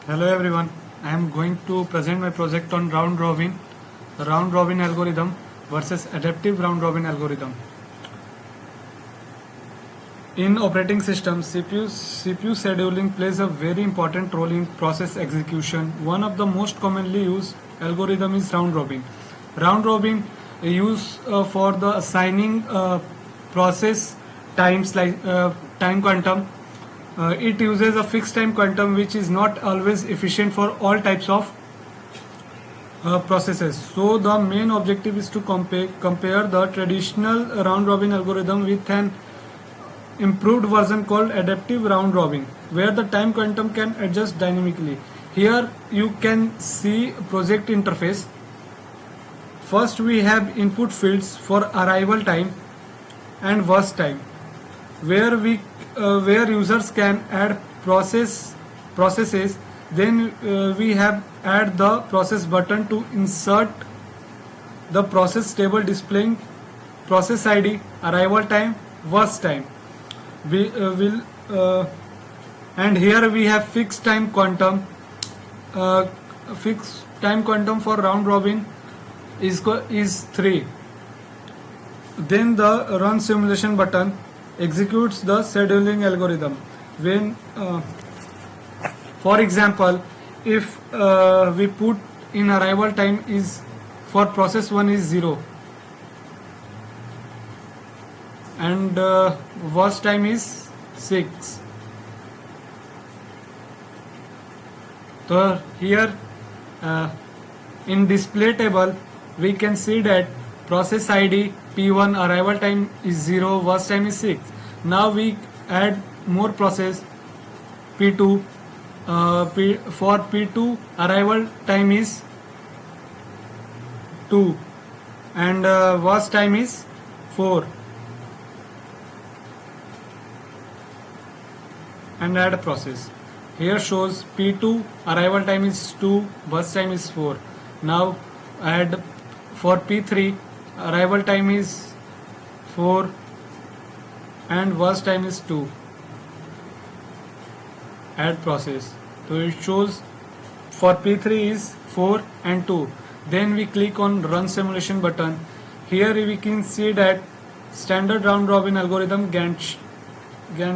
Hello everyone, I am going to present my project on round robin, the round robin algorithm versus adaptive round robin algorithm. In operating systems, CPU scheduling plays a very important role in process execution. One of the most commonly used algorithm is round robin. Round robin used for the assigning process times like time quantum. It uses a fixed time quantum which is not always efficient for all types of processes. So the main objective is to compare the traditional round robin algorithm with an improved version called adaptive round robin, where the time quantum can adjust dynamically. Here you can see project interface. First we have input fields for arrival time and burst time, where users can add processes. Then we have add the process button to insert the process table displaying process ID, arrival time, burst time. We will and here we have fixed time quantum. Fixed time quantum for round robin is 3. Then the run simulation button executes the scheduling algorithm. When for example, if we put in arrival time is for process 1 is 0 and burst time is 6. So here in display table we can see that process ID P1 arrival time is 0, burst time is 6. Now we add more process P2. For P2 arrival time is 2 and burst time is 4, and add a process. Here shows P2 arrival time is 2, burst time is 4. Now add for P3 arrival time is 4 and burst time is 2. Add process. So it shows for P3 is 4 and 2. Then we click on run simulation button. Here we can see that standard round robin algorithm Gantt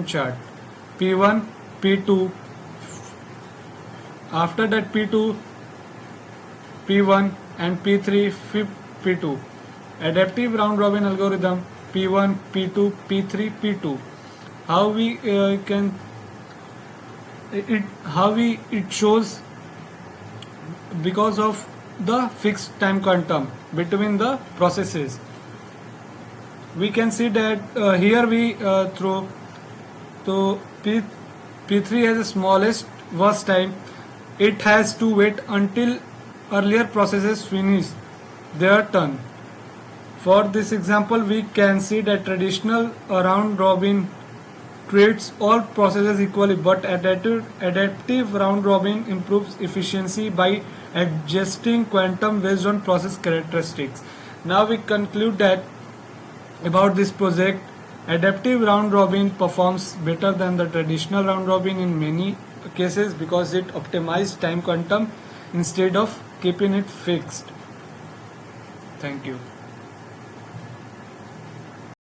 chart. P1, P2. After that P2, P1 and P3, P2. Adaptive round robin algorithm P1, P2, P3, P2. How we it shows because of the fixed time quantum between the processes. We can see that here we throw so P3 has the smallest burst time. It has to wait until earlier processes finish their turn. For this example, we can see that traditional round robin treats all processes equally, but adaptive round robin improves efficiency by adjusting quantum based on process characteristics. Now we conclude that about this project, adaptive round robin performs better than the traditional round robin in many cases because it optimizes time quantum instead of keeping it fixed. Thank you.